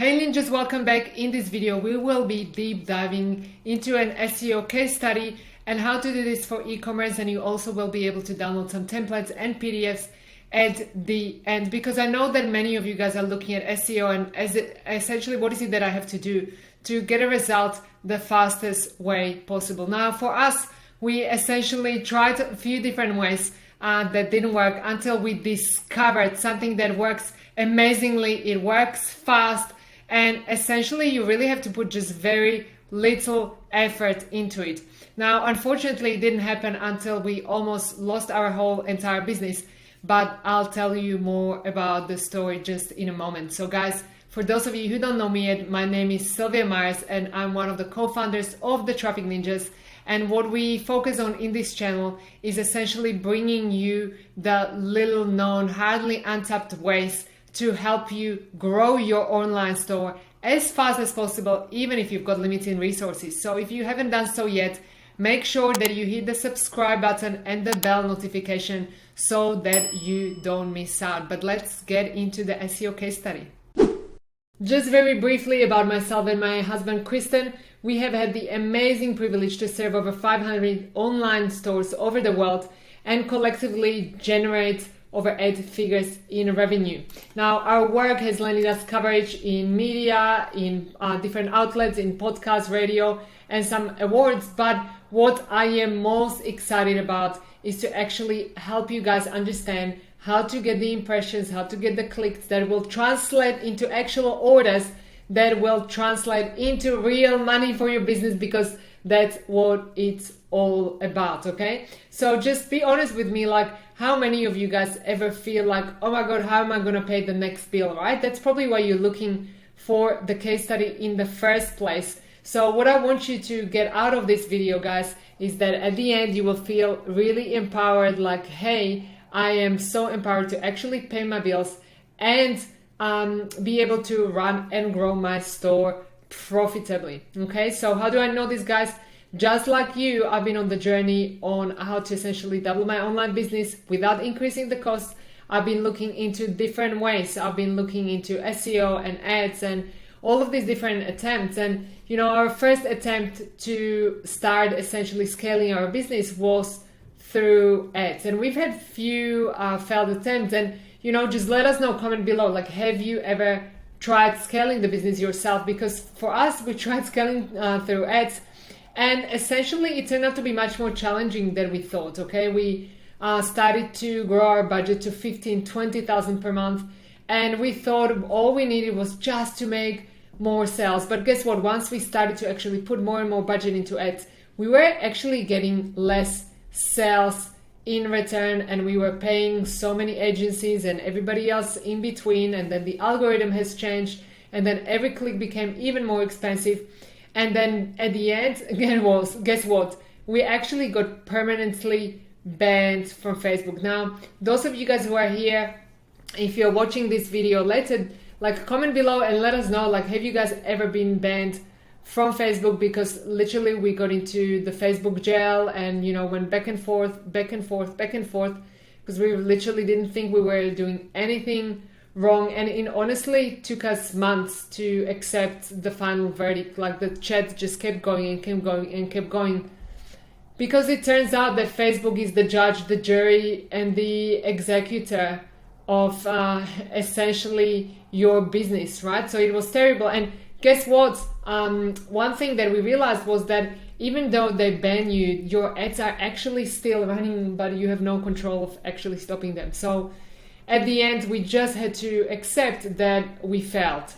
Hey ninjas, welcome back. In this video, we will be deep diving into an SEO case study and how to do this for e-commerce, and you also will be able to download some templates and PDFs at the end, because I know that many of you guys are looking at SEO and essentially what is it that I have to do to get a result the fastest way possible. Now for us, we essentially tried a few different ways that didn't work until we discovered something that works amazingly. It works fast, and essentially you really have to put just very little effort into it. Now, unfortunately, it didn't happen until we almost lost our whole entire business, but I'll tell you more about the story just in a moment. So guys, for those of you who don't know me yet, my name is Silvia and I'm one of the co-founders of the Traffic Ninjas. And what we focus on in this channel is essentially bringing you the little known, hardly untapped ways to help you grow your online store as fast as possible, even if you've got limited resources. So if you haven't done so yet, make sure that you hit the subscribe button and the bell notification so that you don't miss out. But let's get into the SEO case study. Just very briefly about myself and my husband Kristen. We have had the amazing privilege to serve over 500 online stores over the world and collectively generate over 8 figures in revenue. Now, our work has landed us coverage in media, in different outlets, in podcasts, radio, and some awards. But what I am most excited about is to actually help you guys understand how to get the impressions, how to get the clicks that will translate into actual orders, that will translate into real money for your business, because that's what it's all about, okay? So just be honest with me, like how many of you guys ever feel like, oh my God, how am I gonna pay the next bill, right? That's probably why you're looking for the case study in the first place. So what I want you to get out of this video, guys, is that at the end you will feel really empowered, like, hey, I am so empowered to actually pay my bills and be able to run and grow my store profitably. Okay, so how do I know this, guys? Just like you, I've been on the journey on how to essentially double my online business without increasing the cost. I've been looking into different ways. I've been looking into SEO and ads and all of these different attempts. And you know, our first attempt to start essentially scaling our business was through ads, and we've had few failed attempts. And you know, just let us know, comment below, like, have you ever tried scaling the business yourself? Because for us, we tried scaling through ads, and essentially it turned out to be much more challenging than we thought. Okay, we started to grow our budget to 15,000-20,000 per month, and we thought all we needed was just to make more sales. But guess what? Once we started to actually put more and more budget into ads, we were actually getting less sales in return, and we were paying so many agencies and everybody else in between. And then the algorithm has changed, and then every click became even more expensive. And then at the end, again, was, guess what? We actually got permanently banned from Facebook. Now, those of you guys who are here, if you're watching this video later, like, comment below and let us know, like, have you guys ever been banned from Facebook? Because literally we got into the Facebook jail and, you know, went back and forth, because we literally didn't think we were doing anything wrong. And it honestly took us months to accept the final verdict. Like, the chat just kept going and kept going and kept going, because it turns out that Facebook is the judge, the jury, and the executor of essentially your business, right? So it was terrible. And guess what? One thing that we realized was that even though they ban you, your ads are actually still running, but you have no control of actually stopping them. So at the end, we just had to accept that we failed.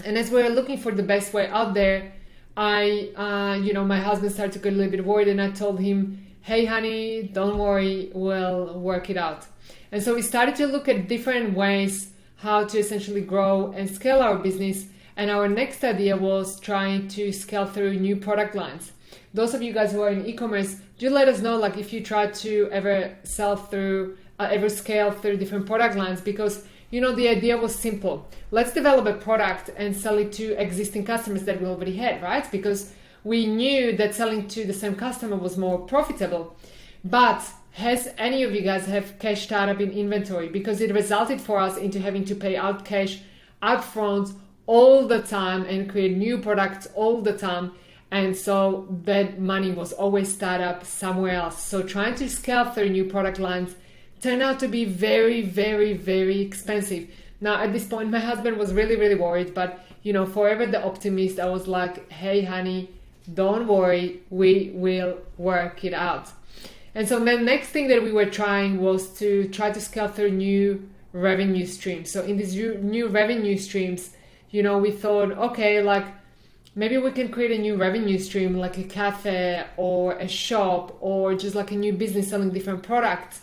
And as we were looking for the best way out there, my husband started to get a little bit worried, and I told him, hey honey, don't worry, we'll work it out. And so we started to look at different ways how to essentially grow and scale our business. And our next idea was trying to scale through new product lines. Those of you guys who are in e-commerce, do let us know, like, if you try to ever scale through different product lines, because, you know, the idea was simple. Let's develop a product and sell it to existing customers that we already had, right? Because we knew that selling to the same customer was more profitable. But has any of you guys have cash tied up in inventory? Because it resulted for us into having to pay out cash upfront all the time and create new products all the time. And so that money was always tied up somewhere else. So trying to scale through new product lines turned out to be very, very, very expensive. Now, at this point, my husband was really, really worried, but forever the optimist, I was like, hey, honey, don't worry, we will work it out. And so the next thing that we were trying was to try to scale through new revenue streams. So in these new revenue streams, we thought, okay, like maybe we can create a new revenue stream, like a cafe or a shop or just like a new business selling different products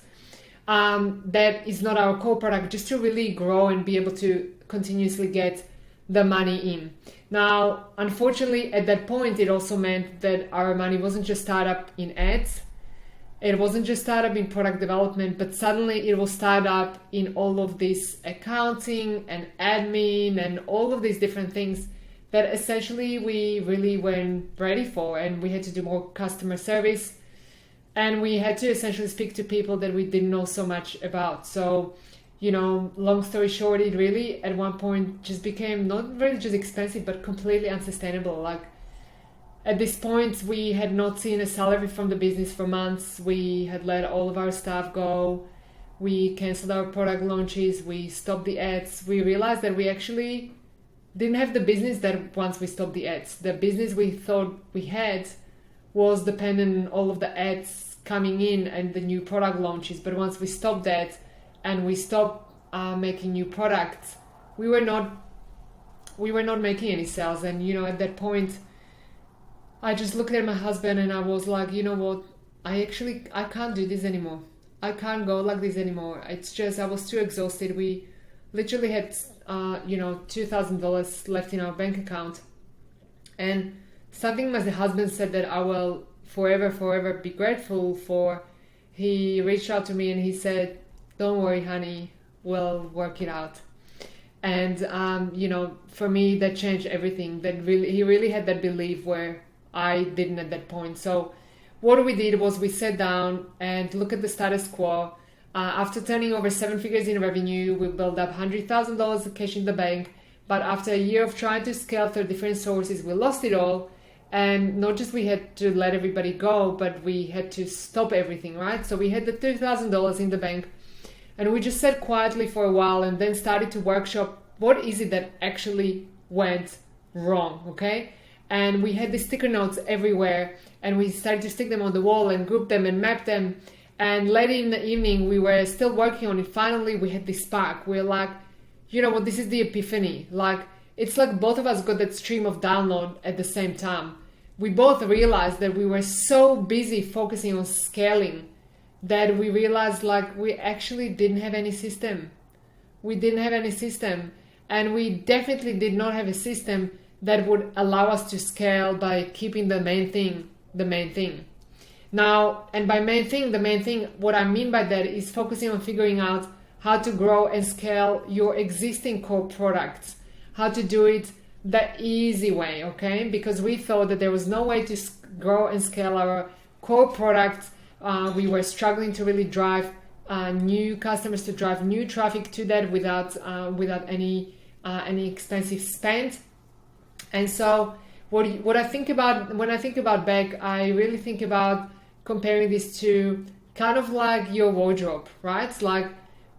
that is not our core product, just to really grow and be able to continuously get the money in. Now, unfortunately, at that point, it also meant that our money wasn't just tied up in ads. It wasn't just tied up in product development, but suddenly it was tied up in all of this accounting and admin and all of these different things that essentially we really weren't ready for. And we had to do more customer service, and we had to essentially speak to people that we didn't know so much about. So, long story short, it really at one point just became not really just expensive, but completely unsustainable. Like at this point, we had not seen a salary from the business for months. We had let all of our staff go. We canceled our product launches. We stopped the ads. We realized that we actually didn't have the business that once we stopped the ads. The business we thought we had was dependent on all of the ads coming in and the new product launches. But once we stopped that and we stopped making new products, we were not making any sales. And at that point, I just looked at my husband and I was like, you know what? I can't do this anymore. I can't go like this anymore. It's just, I was too exhausted. We literally had, $2,000 left in our bank account. And something my husband said that I will forever be grateful for, he reached out to me and he said, don't worry, honey, we'll work it out. And, for me, that changed everything. He really had that belief where I didn't at that point. So what we did was we sat down and looked at the status quo. After turning over 7 figures in revenue, we built up $100,000 of cash in the bank. But after a year of trying to scale through different sources, we lost it all. And not just we had to let everybody go, but we had to stop everything, right? So we had the $2,000 in the bank, and we just sat quietly for a while and then started to workshop what is it that actually went wrong, okay? And we had the sticker notes everywhere, and we started to stick them on the wall and group them and map them. And later in the evening, we were still working on it. Finally, we had this spark. We're like, you know what, this is the epiphany. Like, it's like both of us got that stream of download at the same time. We both realized that we were so busy focusing on scaling that we realized like we actually didn't have any system. We didn't have any system. And we definitely did not have a system that would allow us to scale by keeping the main thing. Now, and by the main thing, what I mean by that is focusing on figuring out how to grow and scale your existing core products, how to do it the easy way, okay? Because we thought that there was no way to grow and scale our core products. We were struggling to really drive new customers, to drive new traffic to that without any expensive spend. And so what I think about when I think about back, I really think about comparing this to kind of like your wardrobe, right? It's like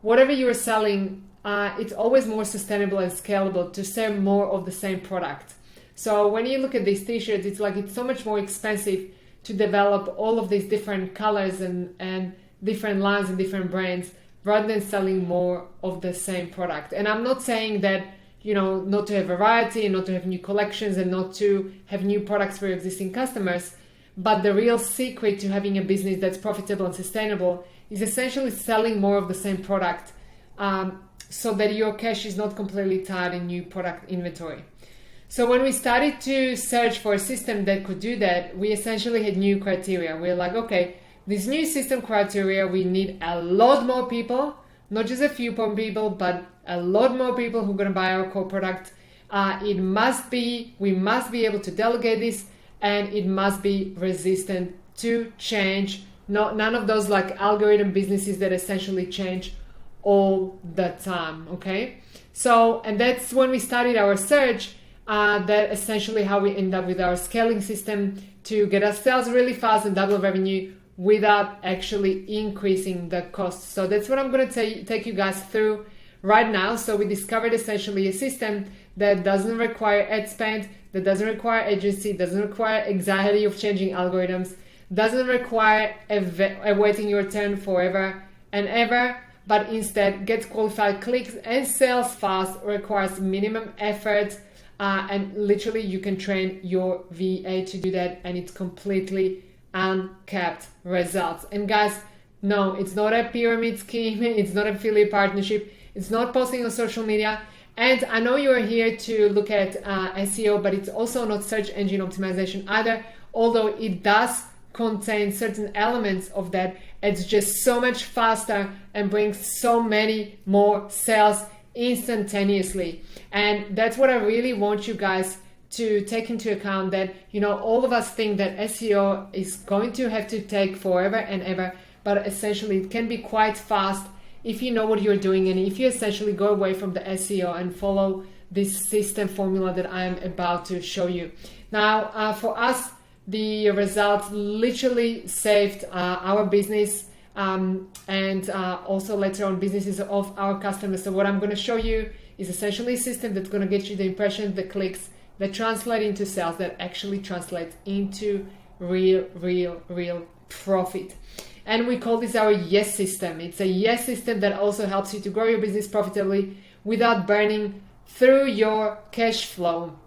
whatever you're selling, it's always more sustainable and scalable to sell more of the same product. So when you look at these t-shirts, it's so much more expensive to develop all of these different colors and different lines and different brands rather than selling more of the same product. And I'm not saying that, not to have variety and not to have new collections and not to have new products for your existing customers. But the real secret to having a business that's profitable and sustainable is essentially selling more of the same product, so that your cash is not completely tied in new product inventory. So when we started to search for a system that could do that, we essentially had new criteria. We're like, okay, this new system criteria, we need a lot more people, not just a few more people, but a lot more people who are going to buy our core product. We must be able to delegate this, and it must be resistant to change. None of those like algorithm businesses that essentially change all the time, okay? So, and that's when we started our search, that essentially how we end up with our scaling system to get our sales really fast and double revenue without actually increasing the cost. So that's what I'm going to take you guys through right now. So we discovered essentially a system that doesn't require ad spend, that doesn't require agency, doesn't require anxiety of changing algorithms, doesn't require awaiting your turn forever and ever, but instead gets qualified clicks and sales fast, requires minimum effort, and literally you can train your VA to do that, and it's completely uncapped results. And guys, no, it's not a pyramid scheme, it's not affiliate partnership, it's not posting on social media. And I know you're here to look at SEO, but it's also not search engine optimization either, although it does contain certain elements of that. It's just so much faster and brings so many more sales instantaneously. And that's what I really want you guys to take into account, that, you know, all of us think that SEO is going to have to take forever and ever, but essentially it can be quite fast if you know what you're doing, and if you essentially go away from the SEO and follow this system formula that I'm about to show you. Now, for us, the results literally saved our business and also later on businesses of our customers. So what I'm going to show you is essentially a system that's going to get you the impressions, the clicks that translate into sales, that actually translates into real profit. And we call this our yes system. It's a yes system that also helps you to grow your business profitably without burning through your cash flow.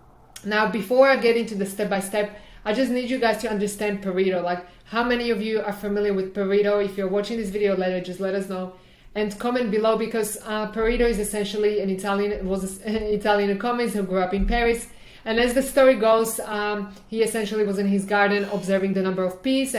Now, before I get into the step-by-step, I just need you guys to understand Pareto. Like, how many of you are familiar with Pareto? If you're watching this video later, just let us know and comment below, because Pareto is essentially an Italian economist who grew up in Paris. And as the story goes, he essentially was in his garden observing the number of peas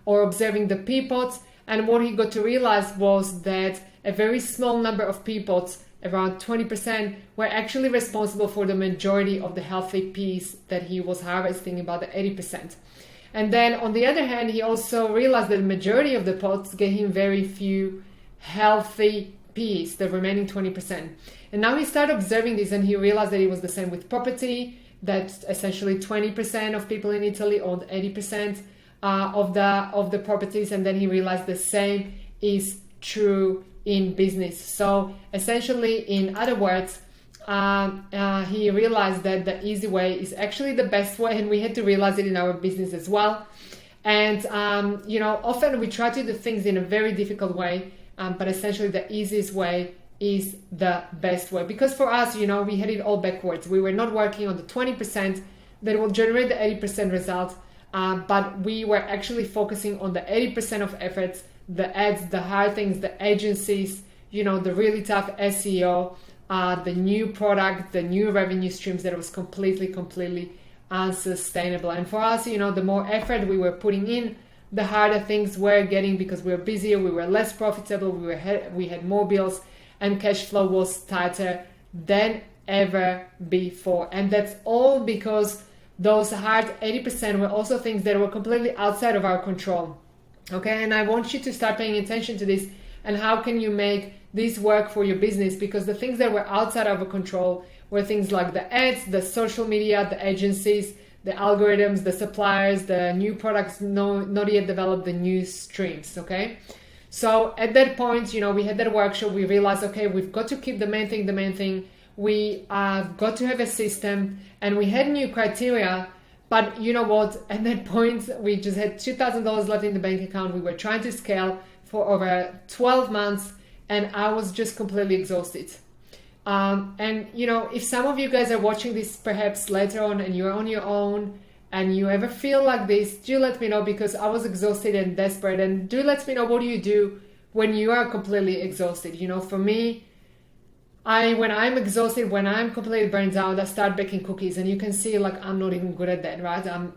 or observing the pea pods. And what he got to realize was that a very small number of pea pods, around 20%, were actually responsible for the majority of the healthy peas that he was harvesting, about the 80%. And then on the other hand, he also realized that the majority of the pods gave him very few healthy peas, the remaining 20%. And now he started observing this, and he realized that it was the same with property, that essentially 20% of people in Italy owned 80% of the properties. And then he realized the same is true in business. So essentially, in other words, he realized that the easy way is actually the best way, and we had to realize it in our business as well. And you know, often we try to do things in a very difficult way, but essentially the easiest way is the best way. Because for us, you know, we had it all backwards. We were not working on the 20% that will generate the 80% result, but we were actually focusing on the 80% of efforts, the ads, the hard things, the agencies, you know, the really tough SEO, the new product, the new revenue streams that was completely unsustainable. And for us, you know, the more effort we were putting in, the harder things were getting, because we were busier, we were less profitable, we had more bills, and cash flow was tighter than ever before. And that's all because those hard 80% were also things that were completely outside of our control. Okay, and I want you to start paying attention to this, and how can you make this work for your business, because the things that were outside of our control were things like the ads, the social media, the agencies, the algorithms, the suppliers, the new products not yet developed, the new streams. Okay, so at that point, you know, we had that workshop, we realized, okay, we've got to keep the main thing, we got to have a system, and we had new criteria. But you know what, at that point, we just had $2,000 left in the bank account. We were trying to scale for over 12 months, and I was just completely exhausted. And you know, if some of you guys are watching this perhaps later on and you're on your own and you ever feel like this, do let me know, because I was exhausted and desperate. And do let me know, what do you do when you are completely exhausted? You know, for me, when I'm exhausted, when I'm completely burned out, I start baking cookies. And you can see, like, I'm not even good at that, right? I'm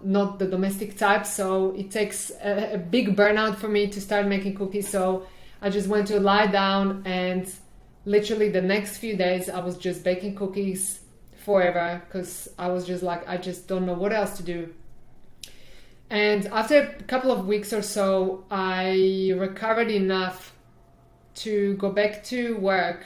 not the domestic type, so it takes a big burnout for me to start making cookies. So I just went to lie down, and literally the next few days I was just baking cookies forever, because I was just like, I just don't know what else to do. And after a couple of weeks or so, I recovered enough to go back to work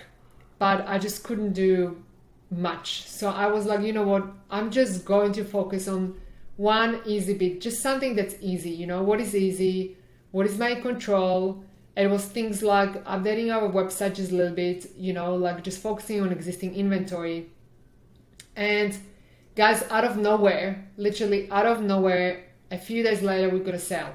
but I just couldn't do much. So I was like, you know what, I'm just going to focus on one easy bit, just something that's easy. You know, what is easy? What is my control? It was things like updating our website just a little bit, you know, like just focusing on existing inventory. And guys, out of nowhere, literally out of nowhere, a few days later, we got a sale.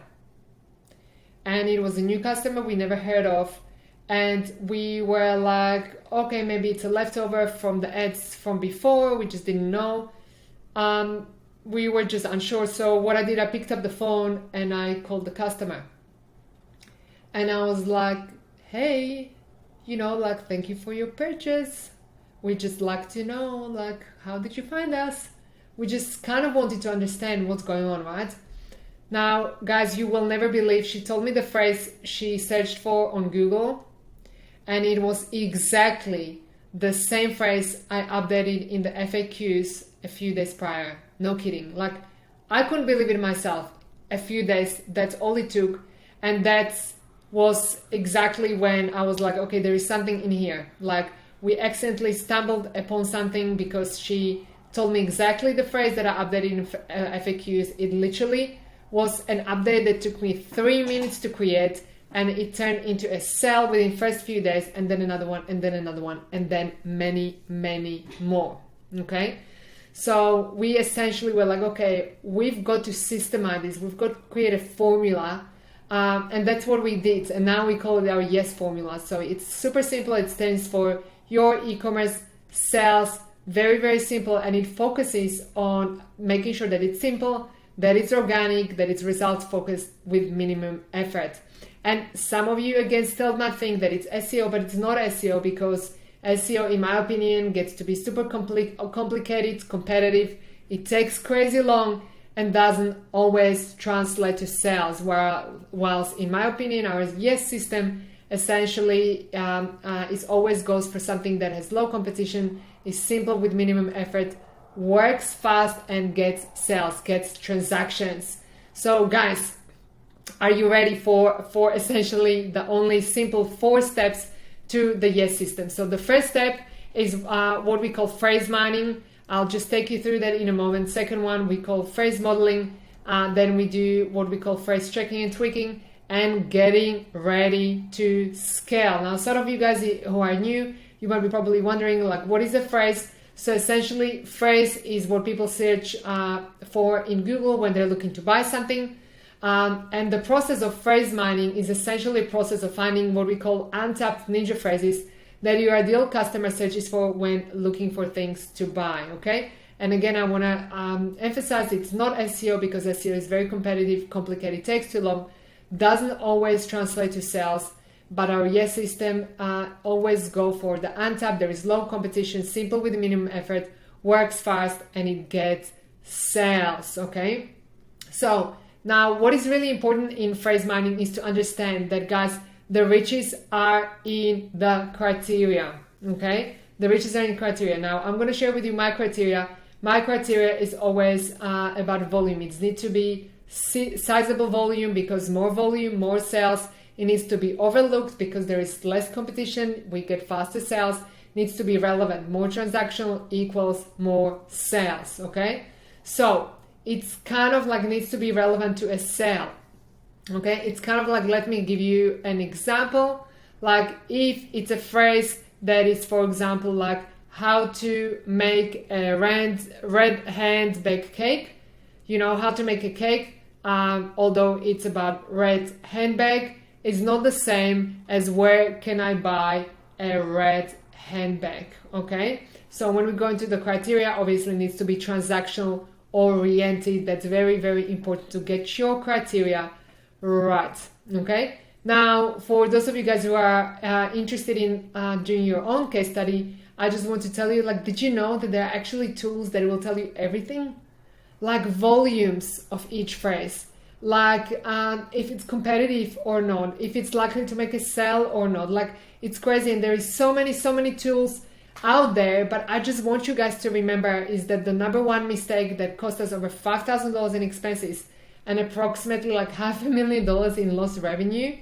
And it was a new customer we never heard of. And we were like, okay, maybe it's a leftover from the ads from before. We just didn't know. We were just unsure. So what I did, I picked up the phone and I called the customer. And I was like, hey, you know, like, thank you for your purchase. We just like to know, like, how did you find us? We just kind of wanted to understand what's going on, right? Now, guys, you will never believe, she told me the phrase she searched for on Google, and it was exactly the same phrase I updated in the FAQs a few days prior. No kidding. Like, I couldn't believe it myself. A few days, that's all it took. And that was exactly when I was like, okay, there is something in here. Like, we accidentally stumbled upon something because she told me exactly the phrase that I updated in FAQs. It literally was an update that took me 3 minutes to create, and it turned into a sale within first few days, and then another one, and then another one, and then many, many more. Okay? So we essentially were like, okay, we've got to systemize this. We've got to create a formula. And that's what we did. And now we call it our YES formula. So it's super simple. It stands for your e-commerce sales. Very, very simple. And it focuses on making sure that it's simple, that it's organic, that it's results focused with minimum effort. And some of you, again, still might think that it's SEO, but it's not SEO, because SEO, in my opinion, gets to be super complicated, competitive. It takes crazy long and doesn't always translate to sales. Whilst, in my opinion, our YES system essentially is always goes for something that has low competition, is simple with minimum effort, works fast, and gets sales, gets transactions. So guys, are you ready for essentially the only simple 4 steps to the YES system? So the first step is what we call phrase mining. I'll just take you through that in a moment. Second one, we call phrase modeling. Then we do what we call phrase checking and tweaking, and getting ready to scale. Now, some of you guys who are new, you might be probably wondering, like, what is a phrase? So essentially, phrase is what people search for in Google when they're looking to buy something. And the process of phrase mining is essentially a process of finding what we call untapped ninja phrases that your ideal customer searches for when looking for things to buy, okay? And again, I want to emphasize it's not SEO, because SEO is very competitive, complicated, takes too long, doesn't always translate to sales, but our YES system always go for the untapped. There is low competition, simple with minimum effort, works fast, and it gets sales, okay? So now what is really important in phrase mining is to understand that, guys, the riches are in the criteria, okay? The riches are in criteria. Now, I'm going to share with you my criteria. My criteria is always about volume. It needs to be sizable volume, because more volume, more sales. It needs to be overlooked because there is less competition. We get faster sales. It needs to be relevant. More transactional equals more sales, okay? So it's kind of like needs to be relevant to a sale. Okay, it's kind of like, let me give you an example. Like, if it's a phrase that is, for example, like how to make a red handbag cake, you know, how to make a cake, although it's about red handbag, is not the same as where can I buy a red handbag, okay? So when we go into the criteria, obviously it needs to be transactional oriented. That's very, very important to get your criteria right, okay? Now, for those of you guys who are interested in doing your own case study, I just want to tell you, like, did you know that there are actually tools that will tell you everything? Like volumes of each phrase, like if it's competitive or not, if it's likely to make a sale or not. Like, it's crazy, and there is so many tools out there. But I just want you guys to remember is that the number one mistake that cost us over $5,000 in expenses and approximately like $500,000 in lost revenue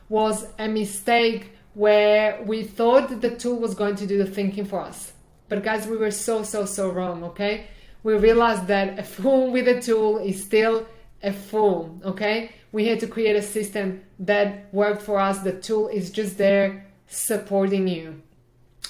was a mistake where we thought that the tool was going to do the thinking for us. But guys, we were so wrong, okay? We realized that a fool with a tool is still a fool, okay? We had to create a system that worked for us. The tool is just there supporting you.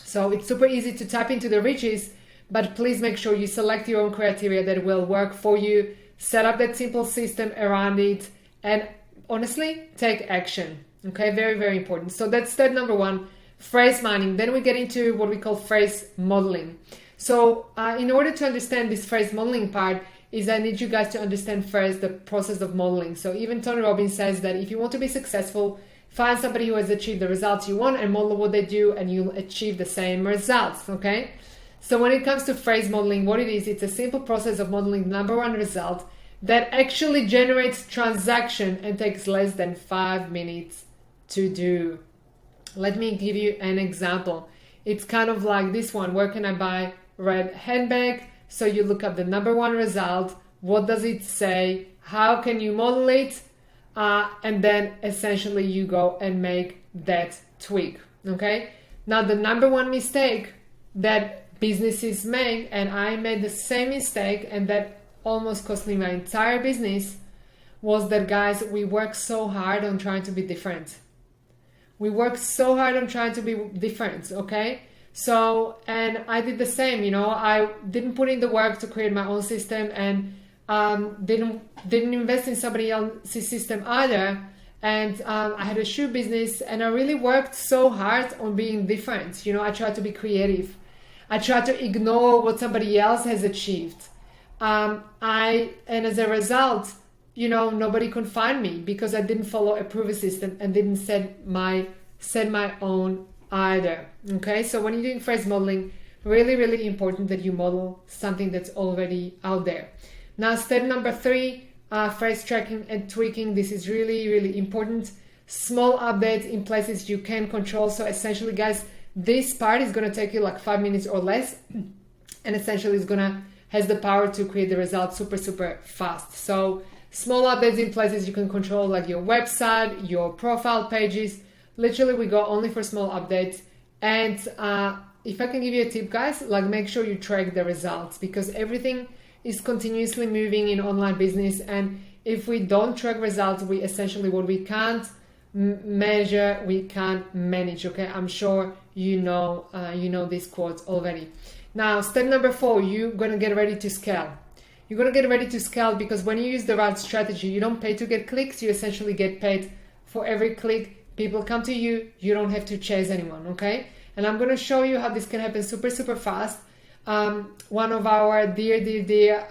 So it's super easy to tap into the riches, but please make sure you select your own criteria that will work for you, set up that simple system around it, and honestly, take action. Okay, very important. So that's step number one, phrase mining. Then we get into what we call phrase modeling. So in order to understand this phrase modeling part, I need you guys to understand first the process of modeling. So even Tony Robbins says that if you want to be successful, find somebody who has achieved the results you want and model what they do, and you'll achieve the same results, okay? So when it comes to phrase modeling, what it is, it's a simple process of modeling the number one result that actually generates transaction and takes less than 5 minutes to do. Let me give you an example. It's kind of like this one. Where can I buy red handbag? So you look up the number one result. What does it say? How can you model it? And then essentially you go and make that tweak. Okay. Now the number one mistake that businesses make, and I made the same mistake, and that almost cost me my entire business, was that, guys, we work so hard on trying to be different. We work so hard on trying to be different, okay? So, and I did the same, I didn't put in the work to create my own system, and didn't invest in somebody else's system either. And I had a shoe business, and I really worked so hard on being different. I tried to be creative. I tried to ignore what somebody else has achieved. And as a result, nobody could find me because I didn't follow a proven system and didn't set my own either. Okay, so when you're doing phrase modeling, really important that you model something that's already out there. Now, step number 3, phrase tracking and tweaking. This is really important. Small updates in places you can control. So essentially, guys, this part is going to take you like 5 minutes or less, and essentially has the power to create the results super fast. So small updates in places you can control, like your website, your profile pages. Literally, we go only for small updates. And if I can give you a tip, guys, like make sure you track the results, because everything is continuously moving in online business. And if we don't track results, we essentially, what we can't measure, we can't manage. Okay, I'm sure you know these quotes already. Now, step number 4, you're going to get ready to scale. You're going to get ready to scale because when you use the right strategy, you don't pay to get clicks. You essentially get paid for every click. People come to you. You don't have to chase anyone, okay? And I'm going to show you how this can happen super fast. One of our dear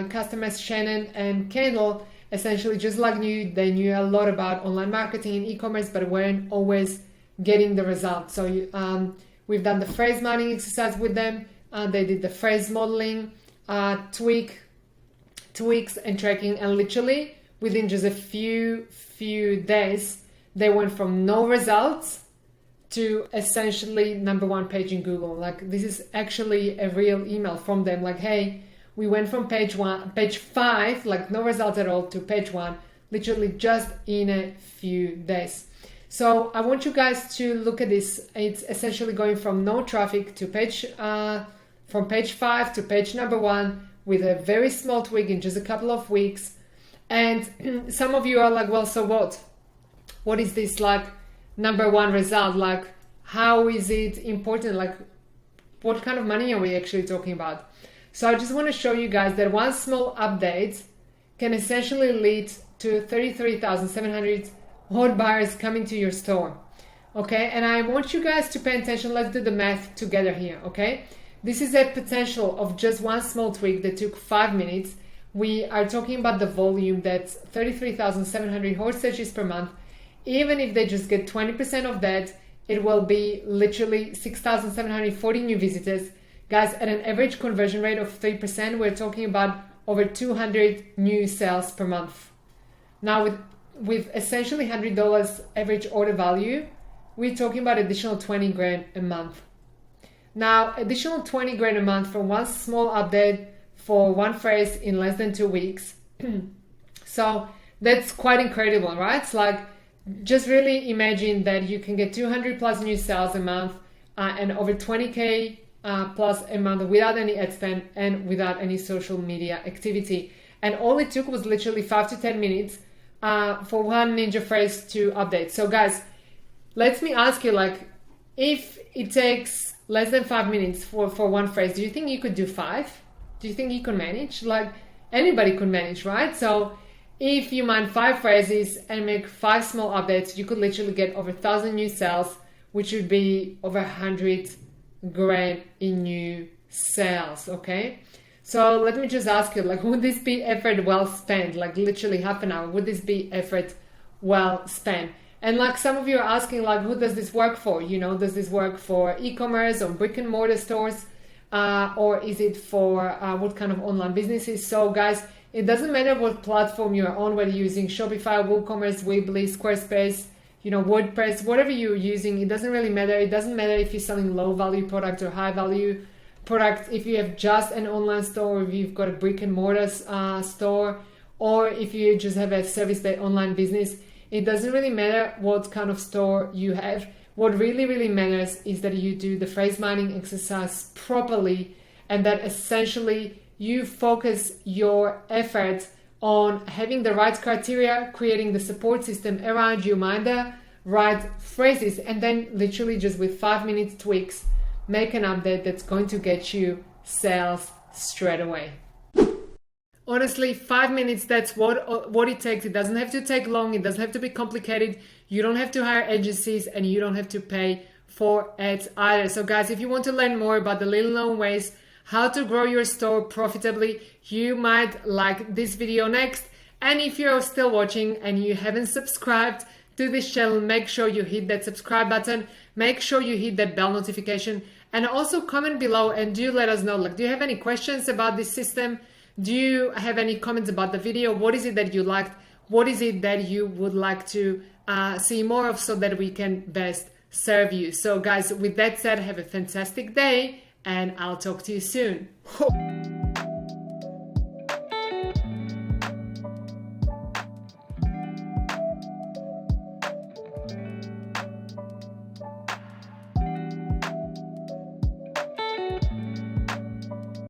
customers, Shannon and Kendall, essentially just like you, they knew a lot about online marketing and e-commerce, but weren't always getting the results. So we've done the phrase mining exercise with them. They did the phrase modeling, tweaks and tracking, and literally within just a few days, they went from no results to essentially number 1 page in Google. Like, this is actually a real email from them. Like, hey, we went from page 5, like no results at all, to page 1, literally just in a few days. So I want you guys to look at this. It's essentially going from no traffic to from page 5 to page number 1 with a very small tweak in just a couple of weeks. And some of you are like, well, so what? What is this like number 1 result? Like, how is it important? Like, what kind of money are we actually talking about? So I just want to show you guys that one small update can essentially lead to 33,700 hot buyers coming to your store. Okay, and I want you guys to pay attention. Let's do the math together here, okay? This is a potential of just one small tweak that took 5 minutes. We are talking about the volume that's 33,700 hot searches per month. Even if they just get 20% of that, it will be literally 6,740 new visitors. Guys, at an average conversion rate of 3%, we're talking about over 200 new sales per month. Now, with essentially $100 average order value, we're talking about additional 20 grand a month. Now, additional 20 grand a month for one small update for one phrase in less than 2 weeks. So that's quite incredible, right? It's like just really imagine that you can get 200 plus new sales a month and over 20K plus a month without any ad spend and without any social media activity. And all it took was literally 5 to 10 minutes for one ninja phrase to update. So guys, let me ask you, like, if it takes less than 5 minutes for one phrase, do you think you could do 5? Do you think you can manage? Like, anybody could manage, right? So if you mind 5 phrases and make 5 small updates, you could literally get over 1,000 new sales, which would be over 100 grand in new sales, okay? So let me just ask you, like, would this be effort well spent? Like, literally half an hour, would this be effort well spent? And like, some of you are asking, like, who does this work for? You know, does this work for e-commerce or brick and mortar stores? Or is it for what kind of online businesses? So guys, it doesn't matter what platform you're on, whether you're using Shopify, WooCommerce, Weebly, Squarespace, you know, WordPress, whatever you're using, it doesn't really matter. It doesn't matter if you're selling low value product or high value product, if you have just an online store, or if you've got a brick and mortar store, or if you just have a service-based online business. It doesn't really matter what kind of store you have. What really matters is that you do the phrase mining exercise properly, and that essentially you focus your efforts on having the right criteria, creating the support system around you, mind the right phrases, and then literally just with 5 minutes tweaks, make an update that's going to get you sales straight away. Honestly, 5 minutes, that's what it takes. It doesn't have to take long. It doesn't have to be complicated. You don't have to hire agencies, and you don't have to pay for ads either. So guys, if you want to learn more about the little known ways how to grow your store profitably, you might like this video next. And if you're still watching and you haven't subscribed to this channel, make sure you hit that subscribe button. Make sure you hit that bell notification, and also comment below and do let us know, like, do you have any questions about this system? Do you have any comments about the video? What is it that you liked? What is it that you would like to see more of, so that we can best serve you? So guys, with that said, have a fantastic day, and I'll talk to you soon.